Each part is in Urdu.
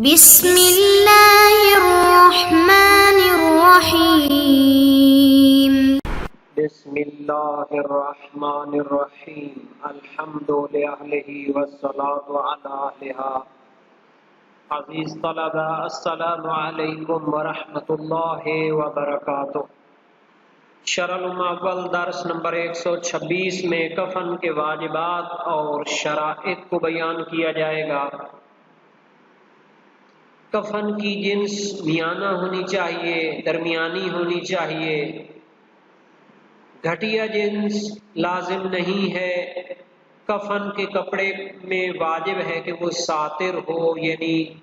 بسم اللہ الرحمن الرحیم بسم اللہ الرحمن الرحیم الحمد للہ والصلاة علی اہلہا۔ عزیز طلبہ، السلام علیکم ورحمۃ اللہ وبرکاتہ۔ شرح المعول درس نمبر 126 میں کفن کے واجبات اور شرائط کو بیان کیا جائے گا۔ کفن کی جنس میانہ ہونی چاہیے، درمیانی ہونی چاہیے، گھٹیا جنس لازم نہیں ہے۔ کفن کے کپڑے میں واجب ہے کہ وہ ساتر ہو، یعنی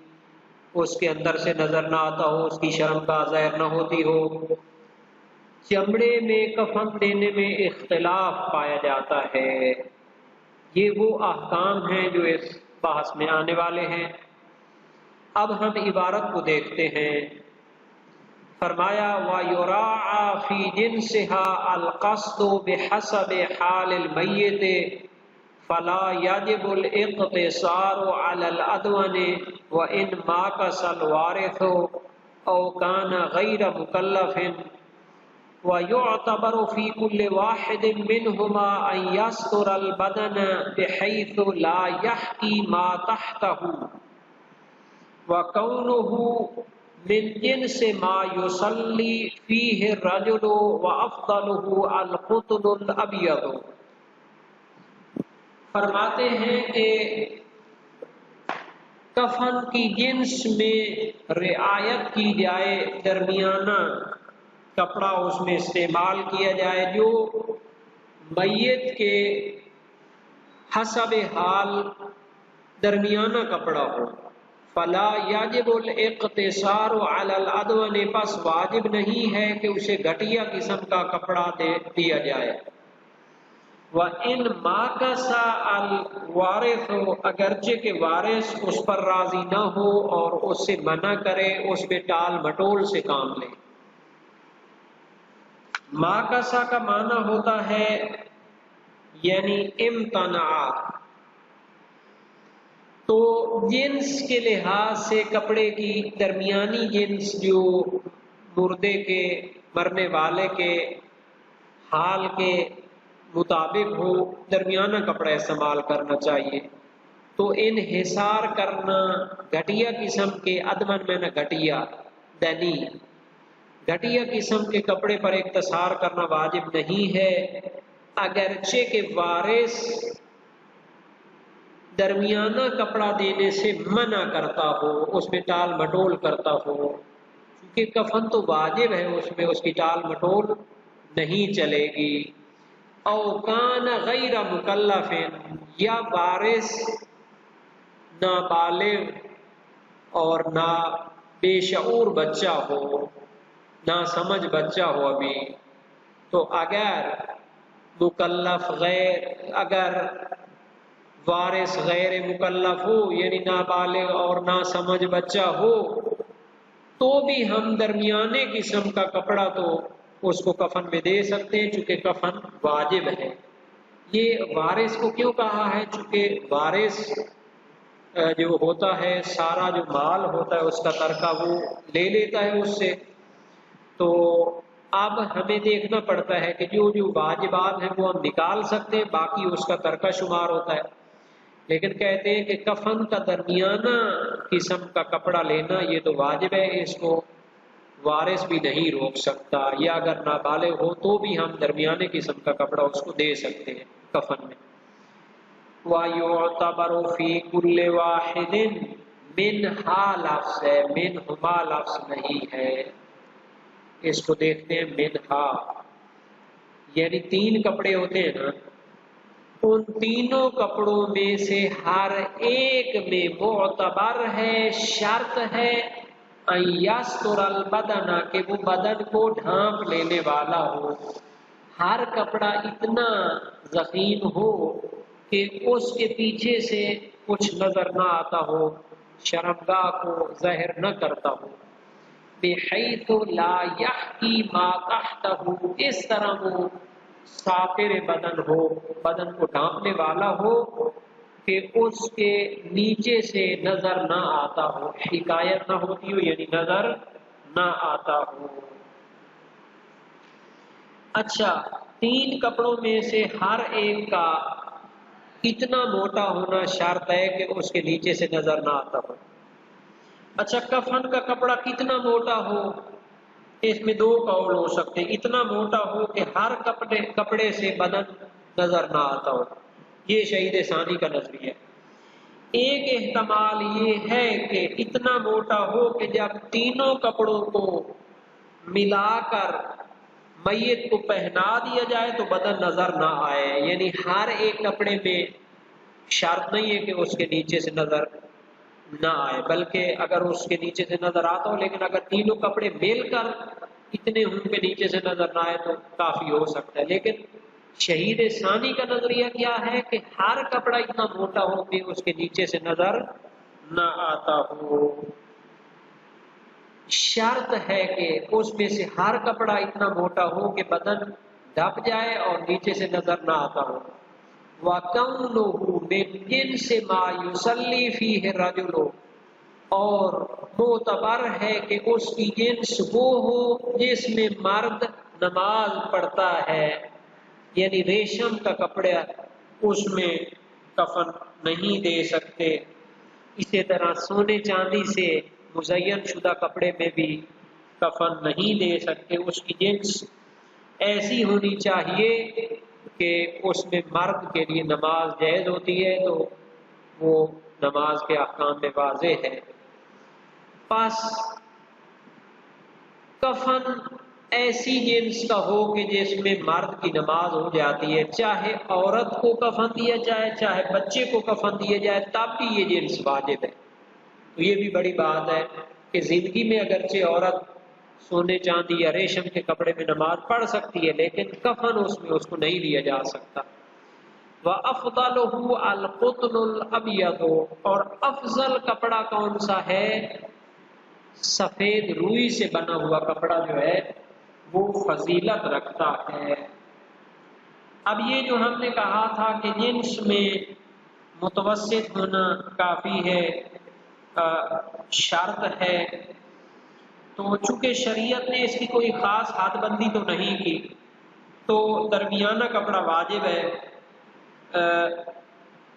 اس کے اندر سے نظر نہ آتا ہو، اس کی شرم کا ظاہر نہ ہوتی ہو۔ چمڑے میں کفن دینے میں اختلاف پایا جاتا ہے۔ یہ وہ احکام ہیں جو اس بحث میں آنے والے ہیں۔ اب ہم عبارت کو دیکھتے ہیں۔ فرمایا وَيُرَاعَى فِي جِنسِهَا الْقَصْدُ بِحَسَبِ حَالِ الْمَيِّتِ فَلَا يَجِبُ الْاِقْتِصَارُ عَلَى الْأَدْوَنِ وَإِنْ مَاكَسَ الْوَارِثُ أَوْ كَانَ غَيْرَ مُكَلَّفٍ وَيُعْتَبَرُ فِي كُلِّ وَاحِدٍ مِّنْهُمَا أَنْ يَسْتُرَ الْبَدَنَ بِحَيْثُ لَا يَحْكِي مَا تَحْتَهُ وَكَوْنُهُ مِنْ جِنْسِ مَا يُصَلِّي فِيهِ الرَّجُلُ وَأَفْضَلُهُ الْقُطْنُ الْأَبْيَضُ۔ فرماتے ہیں کہ کفن کی جنس میں رعایت کی جائے، درمیانہ کپڑا اس میں استعمال کیا جائے جو میت کے حسب حال درمیانہ کپڑا ہو۔ فلا یجب الاقتصار علی الادون، پس واجب نہیں ہے کہ اسے گھٹیا قسم کا کپڑا دیا جائے۔ وَإِنْ مَاكَسَ الْوَارِثُ، اگرچہ کہ وارث اس پر راضی نہ ہو اور اس سے منع کرے، اس پہ ٹال مٹول سے کام لے۔ ماکسا کا معنی ہوتا ہے یعنی امتنع۔ تو جنس کے لحاظ سے کپڑے کی درمیانی جنس جو مردے کے، مرنے والے کے حال کے مطابق ہو، درمیانہ کپڑا استعمال کرنا چاہیے۔ تو انحصار کرنا گھٹیا قسم کے، ادمن میں نہ گھٹیا دنی، گھٹیا قسم کے کپڑے پر اقتصار کرنا واجب نہیں ہے، اگرچہ کہ وارث درمیانہ کپڑا دینے سے منع کرتا ہو، اس میں ٹال مٹول کرتا ہو، کیونکہ کفن تو واجب ہے، اس میں اس کی ٹال مٹول نہیں چلے گی۔ او کان غیر مکلف، یا وارث نابالغ اور نا بے شعور بچہ ہو، نا سمجھ بچہ ہو ابھی، تو اگر مکلف اگر وارث غیر مکلف ہو، یعنی نابالغ اور نا سمجھ بچہ ہو، تو بھی ہم درمیانے قسم کا کپڑا تو اس کو کفن میں دے سکتے ہیں، چونکہ کفن واجب ہے۔ یہ وارث کو کیوں کہا ہے؟ چونکہ وارث جو ہوتا ہے، سارا جو مال ہوتا ہے اس کا ترکہ وہ لے لیتا ہے اس سے۔ تو اب ہمیں دیکھنا پڑتا ہے کہ جو جو واجبات ہیں وہ ہم نکال سکتے ہیں، باقی اس کا ترکہ شمار ہوتا ہے۔ لیکن کہتے ہیں کہ کفن کا درمیانہ قسم کا کپڑا لینا یہ تو واجب ہے، اس کو وارث بھی نہیں روک سکتا، یا اگر نابالغ ہو تو بھی ہم درمیانے قسم کا کپڑا اس کو دے سکتے ہیں کفن میں۔ وَيُعْتَبَرُ فِي كُلِّ وَاحِدٍ مِنْهَا لفظ ہے، مِنْهُمَا لفظ نہیں ہے، اس کو دیکھتے ہیں منہا، یعنی تین کپڑے ہوتے ہیں نا، ان تینوں کپڑوں میں سے ہر ایک میں معتبر ہے، شرط ہے ان یستر البدن، کہ وہ بدن کو ڈھانپ لینے والا ہو۔ ہر کپڑا اتنا ضخیم ہو کہ اس کے پیچھے سے کچھ نظر نہ آتا ہو، شرمگاہ کو ظاہر نہ کرتا ہو۔ بحیث لا یحکی ما تحتہ، اس طرح وہ ساتر بدن ہو، بدن کو ڈھانپنے والا ہو، کہ اس کے نیچے سے نظر نہ آتا ہو، حکایت نہ ہوتی ہو یعنی نظر نہ آتا ہو۔ اچھا، 3 کپڑوں میں سے ہر ایک کا اتنا موٹا ہونا شرط ہے کہ اس کے نیچے سے نظر نہ آتا ہو۔ اچھا، کفن کا کپڑا کتنا موٹا ہو، اس میں 2 قول ہو سکتے ہیں۔ اتنا موٹا ہو کہ ہر کپڑے سے بدن نظر نہ آتا ہو، یہ شہید ثانی کا نظریہ ہے۔ ایک احتمال یہ ہے کہ اتنا موٹا ہو کہ جب تینوں کپڑوں کو ملا کر میت کو پہنا دیا جائے تو بدن نظر نہ آئے، یعنی ہر ایک کپڑے میں شرط نہیں ہے کہ اس کے نیچے سے نظر نہ آئے، بلکہ اگر اس کے نیچے سے نظر آتا ہو، لیکن اگر تینوں کپڑے مل کر اتنے ہوں کہ نیچے سے نظر نہ آئے تو کافی ہو سکتا ہے۔ لیکن شہید ثانی کا نظریہ کیا ہے کہ ہر کپڑا اتنا موٹا ہو کہ اس کے نیچے سے نظر نہ آتا ہو۔ شرط ہے کہ اس میں سے ہر کپڑا اتنا موٹا ہو کہ بدن ڈھک جائے اور نیچے سے نظر نہ آتا ہو۔ وَكَوْنُهُ مِنْ جِنْسِ مَا يُصَلِّي فِيهِ الرَّجُلُ، اور معتبر ہے کہ اس کی جنس وہ ہو جس میں مرد نماز پڑھتا ہے، یعنی ریشم کا کپڑا اس میں کفن نہیں دے سکتے۔ اسی طرح سونے چاندی سے مزین شدہ کپڑے میں بھی کفن نہیں دے سکتے۔ اس کی جنس ایسی ہونی چاہیے کہ اس میں مرد کے لیے نماز جائز ہوتی ہے، تو وہ نماز کے احکام میں واضح ہے۔ پس کفن ایسی جنس کا ہو کہ جس میں مرد کی نماز ہو جاتی ہے، چاہے عورت کو کفن دیا جائے چاہے بچے کو کفن دیا جائے، تب بھی یہ جنس واجب ہے۔ تو یہ بھی بڑی بات ہے کہ زندگی میں اگرچہ عورت سونے چاندی یا ریشم کے کپڑے میں نماز پڑھ سکتی ہے، لیکن کفن اس میں اس کو نہیں لیا جا سکتا۔ وَأَفْضَلُهُ الْقُطْنُ الْأَبْيَضُ، اور افضل کپڑا کون سا ہے؟ سفید روئی سے بنا ہوا کپڑا جو ہے وہ فضیلت رکھتا ہے۔ اب یہ جو ہم نے کہا تھا کہ جنس میں متوسط ہونا کافی ہے، شرط ہے، تو چونکہ شریعت نے اس کی کوئی خاص حد بندی تو نہیں کی، تو درمیانہ کپڑا واجب ہے۔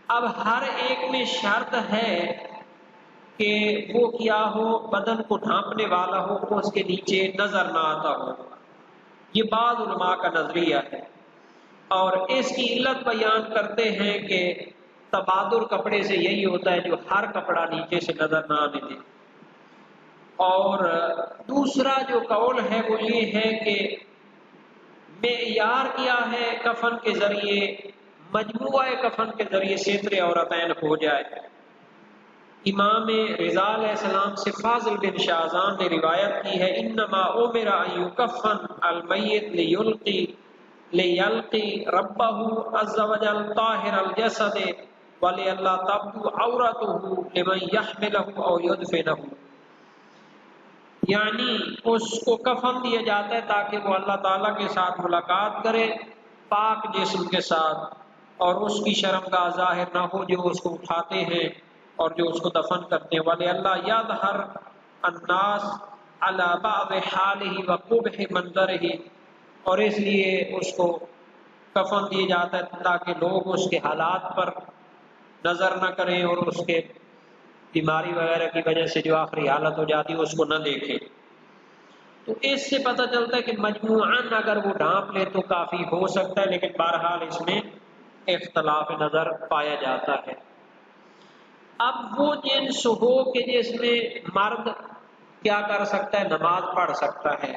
اب ہر ایک میں شرط ہے کہ وہ کیا ہو، بدن کو ڈھانپنے والا ہو، اس کے نیچے نظر نہ آتا ہو۔ یہ بعض علماء کا نظریہ ہے، اور اس کی علت بیان کرتے ہیں کہ تبادر کپڑے سے یہی ہوتا ہے جو ہر کپڑا نیچے سے نظر نہ آنے دے۔ اور دوسرا جو قول ہے وہ یہ ہے کہ معیار کیا ہے کفن کے ذریعے، مجموعہ کفن کے ذریعے ستر عورتین ہو جائے۔ امام رضا علیہ السلام سے فاضل بن شاہزان نے روایت کی ہے، انما امر ان یکفن المیت لیلقی ربہ عز وجل طاہر الجسد ولئلا تبدو عورتہ لمن یحملہ او یدفنہ، یعنی اس کو کفن دیا جاتا ہے تاکہ وہ اللہ تعالیٰ کے ساتھ ملاقات کرے پاک جسم کے ساتھ، اور اس کی شرمگاہ ظاہر نہ ہو جو اس کو اٹھاتے ہیں اور جو اس کو دفن کرتے ہیں۔ وَلِأَلَّا يَظْهَرَ النَّاسُ عَلَى بَعْضِ حَالِهِ وَقُبْحِ مَنظَرِهِ، اور اس لیے اس کو کفن دیا جاتا ہے تاکہ لوگ اس کے حالات پر نظر نہ کریں اور اس کے بیماری وغیرہ کی وجہ سے جو آخری حالت ہو جاتی ہے اس کو نہ دیکھیں۔ تو اس سے پتہ چلتا ہے کہ مجموعاً اگر وہ ڈھانپ لے تو کافی ہو سکتا ہے، لیکن بہرحال اس میں اختلاف نظر پایا جاتا ہے۔ اب وہ جنس ہو کہ جس میں مرد کیا کر سکتا ہے، نماز پڑھ سکتا ہے،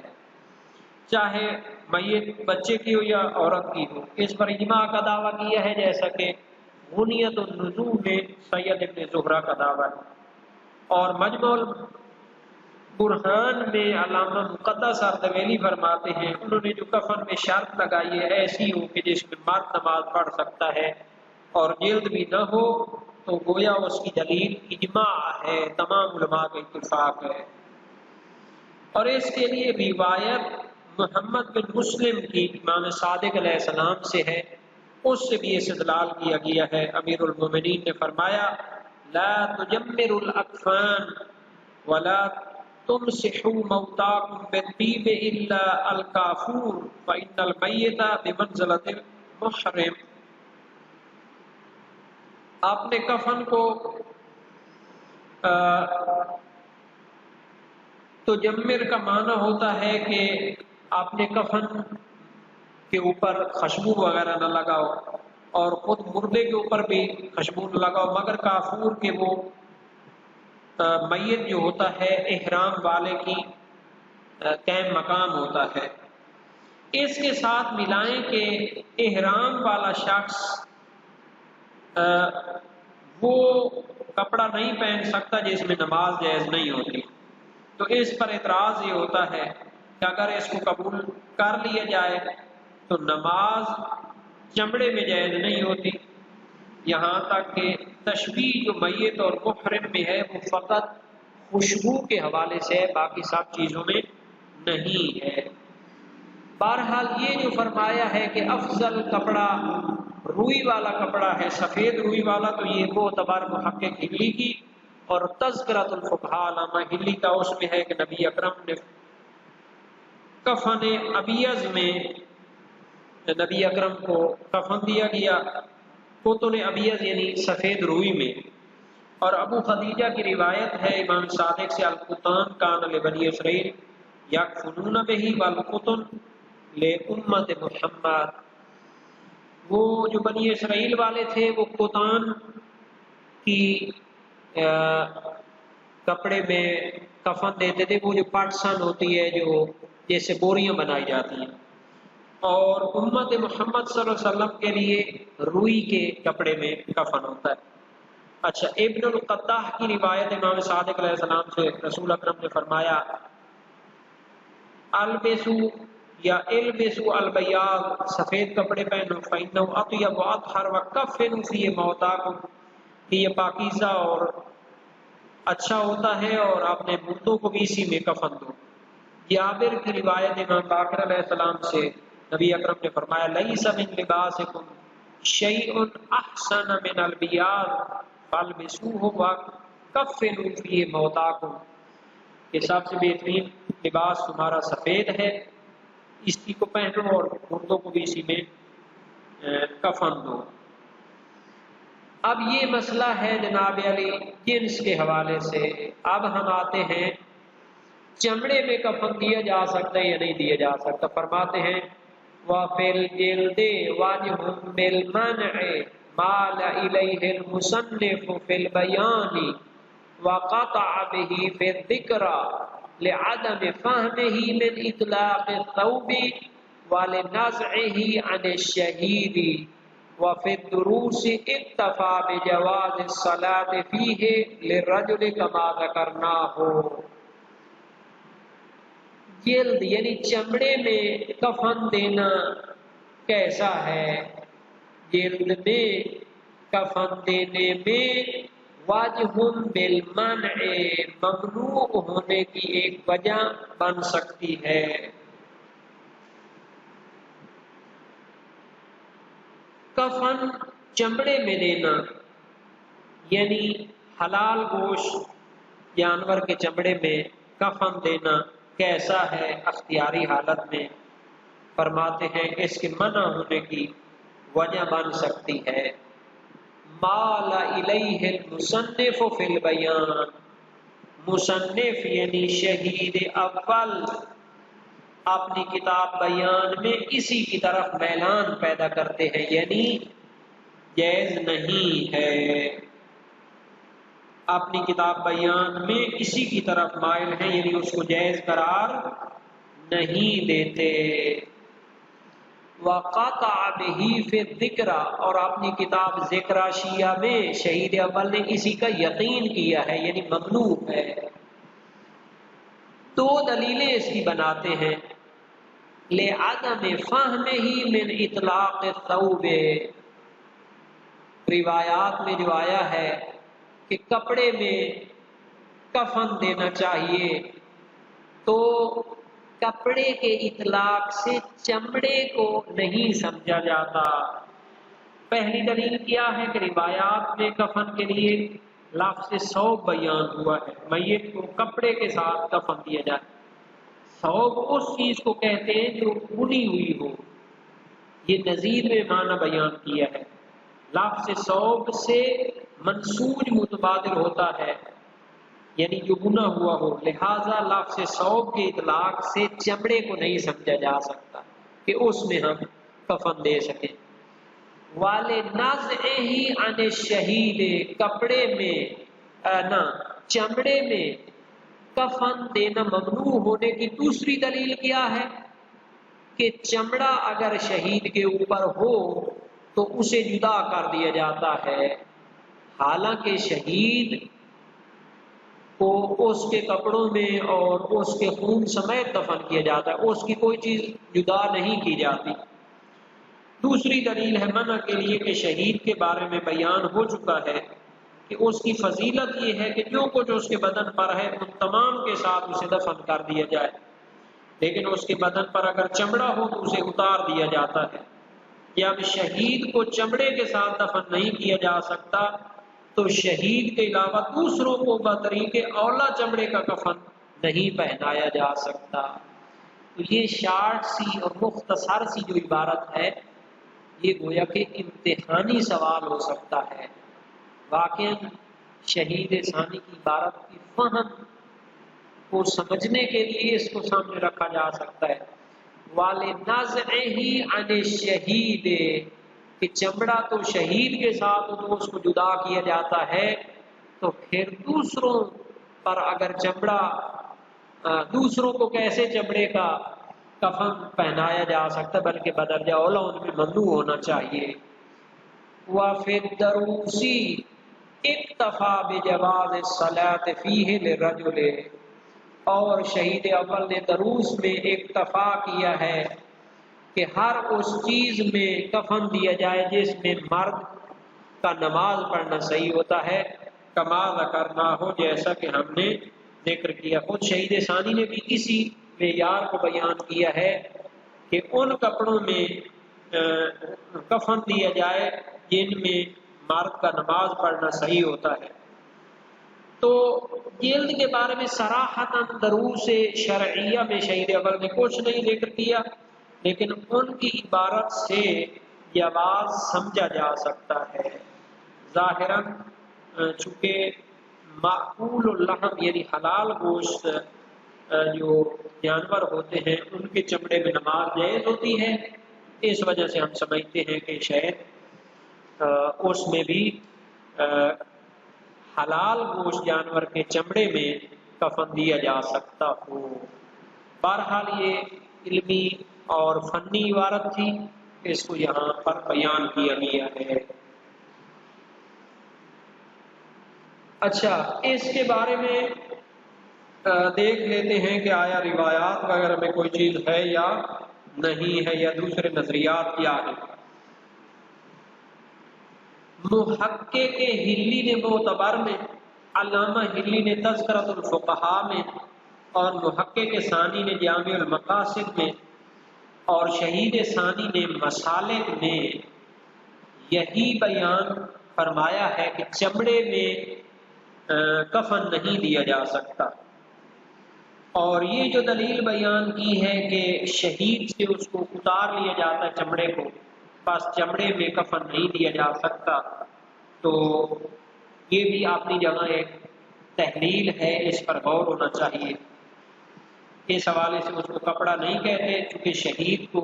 چاہے میت بچے کی ہو یا عورت کی ہو۔ اس پر اجماع کا دعویٰ کیا ہے، جیسا کہ غنیت النجوم میں سید ابن زہرہ کا دعویٰ ہے، اور مجمع البرہان میں علامہ مقدس اردبیلی فرماتے ہیں انہوں نے جو کفن میں شرط لگائی ہے ایسی ہو کہ جس میں مرد نماز پڑھ سکتا ہے اور جلد بھی نہ ہو، تو گویا اس کی دلیل اجماع ہے، تمام علماء کا اتفاق ہے۔ اور اس کے لیے روایت محمد بن مسلم کی امام صادق علیہ السلام سے ہے اس سے بھی استدلال کیا گیا ہے۔ امیر المومنین نے فرمایا لا تجمر الاکفان ولا تمسحوا موتاکم بالطیب الا الکافور فإن المیت بمنزلۃ المحرم۔ آپ نے کفن کو تجمر کا معنی ہوتا ہے کہ آپ نے کفن کے اوپر خوشبو وغیرہ نہ لگاؤ اور خود مردے کے اوپر بھی خوشبو نہ لگاؤ، مگر کافور کے وہ میت جو ہوتا ہے احرام والے کی قائم مقام ہوتا ہے۔ اس کے ساتھ ملائیں کہ احرام والا شخص وہ کپڑا نہیں پہن سکتا جس میں نماز جائز نہیں ہوتی، تو اس پر اعتراض یہ ہوتا ہے کہ اگر اس کو قبول کر لیا جائے تو نماز چمڑے میں جائز نہیں ہوتی، یہاں تک کہ تشبیہ جو میت اور محرم میں ہے وہ فقط خوشبو کے حوالے سے ہے، باقی سب چیزوں میں نہیں ہے۔ بہرحال یہ جو فرمایا ہے کہ افضل کپڑا روئی والا کپڑا ہے، سفید روئی والا، تو یہ وہ تبار محقق ہلی کی اور تذکرۃ الفقہاء علامہ ہلی کا اس میں ہے کہ نبی اکرم نے کفن ابیض میں نبی اکرم کو کفن دیا گیا، قطن ابیض یعنی سفید روئی میں۔ اور ابو خدیجہ کی روایت ہے امام صادق سے القطان کان لبنی اسرائیل یکفنون بہ والقطن لامت محمد، وہ جو بنی اسرائیل والے تھے وہ قطان کی کپڑے میں کفن دیتے تھے، وہ جو پاٹسن ہوتی ہے جو جیسے بوریاں بنائی جاتی ہیں، اور امت محمد صلی اللہ علیہ وسلم کے لیے روئی کے کپڑے میں کفن ہوتا ہے۔ اچھا، ابن القطاح کی روایت امام صادق علیہ السلام سے رسول اکرم نے فرمایا البسو یا البسو البیاض، سفید کپڑے پہنو، فإنہ اطیب واطہر وکفنوا فیہ موتاکم، کہ یہ پاکیزہ اور اچھا ہوتا ہے اور آپ نے مردوں کو بھی اسی میں کفن دو۔ جابر کی روایت امام باقر علیہ السلام سے نبی اکرم نے فرمایا لیس من لباسکم شیء احسن من البیاض فالبسوہ وکفنوا فیہ موتاکم، کہ سب سے بہترین لباس تمہارا سفید ہے، اسی کو پہنو اور مردوں کو بھی اسی میں کفن دو۔ اب یہ مسئلہ ہے جناب علی جنس کے حوالے سے۔ اب ہم آتے ہیں چمڑے میں کفن دیا جا سکتا ہے یا نہیں دیا جا سکتا۔ فرماتے ہیں وَفِي الْجِلْدِ وَجْهٌ بِالْمَنْعِ مَالَ إِلَيْهِ الْمُصَنِّفُ فِي الْبَيَانِ وَقَطَعَ بِهِ فِي الذِّكْرِ لِعَدَمِ فَهْمِهِ مِنْ إِطْلَاقِ الثَّوْبِ وَلِنَزْعِهِ عَنِ الشَّهِيدِ وَفِي الدُّرُوسِ اكْتَفَى بِجَوَازِ الصَّلَاةِ فِيهِ لِلرَّجُلِ كَمَا ذَكَرْنَاهُ۔ جلد یعنی چمڑے میں کفن دینا کیسا ہے؟ جلد میں کفن دینے میں وجہ بالمنع، ممنوع ہونے کی ایک وجہ بن سکتی ہے۔ کفن چمڑے میں دینا یعنی حلال گوشت جانور کے چمڑے میں کفن دینا کیسا ہے اختیاری حالت میں؟ فرماتے ہیں اس کے منع ہونے کی وجہ بن سکتی ہے مال الیہ المصنف فی البیان، مصنف یعنی شہید اول اپنی کتاب بیان میں اسی کی طرف میلان پیدا کرتے ہیں، یعنی جائز نہیں ہے، اپنی کتاب بیان میں اسی کی طرف مائل ہیں، یعنی اس کو جائز قرار نہیں دیتے۔ وَقَطَعَ بِهِ فِي الذِّكْرِ، اور اپنی کتاب ذکر شیعہ میں شہید اول نے اسی کا یقین کیا ہے، یعنی ممنوع ہے۔ دو دلیلیں اس کی بناتے ہیں لِعَدَمِ فَهْمِهِ مِنْ إِطْلَاقِ الثَّوْبِ، روایات میں جو آیا ہے کہ کپڑے میں کفن دینا چاہیے، تو کپڑے کے اطلاق سے چمڑے کو نہیں سمجھا جاتا، پہلی دلیل کیا ہے کہ روایات میں کفن کے لیے لفظ ثوب بیان ہوا ہے، میت کو کپڑے کے ساتھ کفن دیا جائے۔ ثوب اس چیز کو کہتے ہیں جو بنی ہوئی ہو، یہ نظیر میں معنی بیان کیا ہے۔ لفظ ثوب سے منسوج متبادل ہوتا ہے، یعنی جو بنا ہوا ہو، لہذا لفظ ثوب کے اطلاق سے چمڑے کو نہیں سمجھا جا سکتا کہ اس میں ہم کفن دے سکیں۔ وَلِنَزْعِهِ عَنِ الشَّهِيدِ، کپڑے میں نہ چمڑے میں کفن دینا ممنوع ہونے کی دوسری دلیل کیا ہے کہ چمڑا اگر شہید کے اوپر ہو تو اسے جدا کر دیا جاتا ہے، حالانکہ شہید کو اس کے کپڑوں میں اور اس کے خون سمیت دفن کیا جاتا ہے، اس کی کوئی چیز جدا نہیں کی جاتی۔ دوسری دلیل ہے منع کے لیے کہ شہید کے بارے میں بیان ہو چکا ہے کہ اس کی فضیلت یہ ہے کہ جو کچھ اس کے بدن پر ہے ان تمام کے ساتھ اسے دفن کر دیا جائے، لیکن اس کے بدن پر اگر چمڑا ہو تو اسے اتار دیا جاتا ہے۔ جب شہید کو چمڑے کے ساتھ دفن نہیں کیا جا سکتا تو شہید کے علاوہ دوسروں کو بطریق اولا چمڑے کا کفن نہیں پہنایا جا سکتا۔ تو یہ شارٹ سی اور مختصر سی جو عبارت ہے یہ گویا کہ امتحانی سوال ہو سکتا ہے۔ واقعاً شہید ثانی کی عبارت کی فہم کو سمجھنے کے لیے اس کو سامنے رکھا جا سکتا ہے۔ وَلِنَزْعِهِ عَنِ الشَّهِيدِ، کہ چمڑا تو شہید کے ساتھ تو اس کو جدا کیا جاتا ہے، تو پھر دوسروں پر اگر چمڑا دوسروں کو کیسے چمڑے کا کفن پہنایا جا سکتا، بلکہ بدرجہ اولا ان میں ممنوع ہونا چاہیے۔ وَفِي الدَّرُوسِ اکتفا بجواز الصلاۃ فیہ للرجل، اور شہید اول نے دروس میں اکتفا کیا ہے کہ ہر اس چیز میں کفن دیا جائے جس میں مرد کا نماز پڑھنا صحیح ہوتا ہے، کما ذکرنا ہو، جیسا کہ ہم نے ذکر کیا۔ خود شہید ثانی نے بھی اسی معیار کو بیان کیا ہے کہ ان کپڑوں میں کفن دیا جائے جن میں مرد کا نماز پڑھنا صحیح ہوتا ہے۔ تو جلد کے بارے میں صراحتاً دروس شرعیہ میں شہید اول نے کچھ نہیں ذکر کیا، لیکن ان کی عبارت سے یہ آواز سمجھا جا سکتا ہے۔ ظاہراً چونکہ معقول اللحم یعنی حلال گوشت جو جانور ہوتے ہیں ان کے چمڑے میں نماز جائز ہوتی ہے، اس وجہ سے ہم سمجھتے ہیں کہ شاید اس میں بھی حلال گوشت جانور کے چمڑے میں کفن دیا جا سکتا ہو۔ بہرحال یہ علمی اور فنی عبارت تھی، اس کو یہاں پر بیان کیا گیا ہے۔ اچھا، اس کے بارے میں دیکھ لیتے ہیں کہ آیا روایات وغیرہ میں کوئی چیز ہے یا نہیں ہے، یا دوسرے نظریات کیا ہیں۔ محقق ہلی نے معتبر میں، علامہ ہلی نے تذکرۃ الفقہاء میں، اور محقق ثانی نے جامع المقاصد میں، اور شہید ثانی نے مسالک میں یہی بیان فرمایا ہے کہ چمڑے میں کفن نہیں دیا جا سکتا، اور یہ جو دلیل بیان کی ہے کہ شہید سے اس کو اتار لیا جاتا ہے چمڑے کو، بس چمڑے میں کفن نہیں دیا جا سکتا، تو یہ بھی اپنی جگہ ایک تحلیل ہے، اس پر غور ہونا چاہیے۔ اس حوالے سے اس کو کپڑا نہیں کہتے، چونکہ شہید کو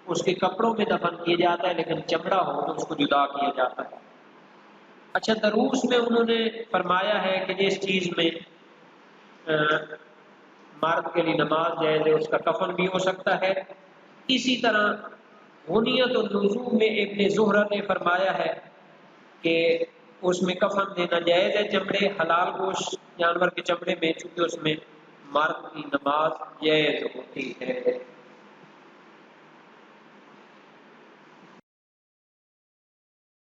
اس کے کپڑوں میں دفن کیا جاتا ہے، لیکن چمڑا ہو تو اس کو جدا کیا جاتا ہے۔ اچھا، دروس میں انہوں نے فرمایا ہے کہ جس چیز میں مرد کے لیے نماز جائز ہے اس کا کفن بھی ہو سکتا ہے۔ اسی طرح غنیت النزوع میں ابن زہرہ نے فرمایا ہے کہ اس میں کفن دینا جائز ہے، چمڑے حلال گوشت جانور کے چمڑے میں، چونکہ اس میں مرد کی نماز جائز ہوتی ہے۔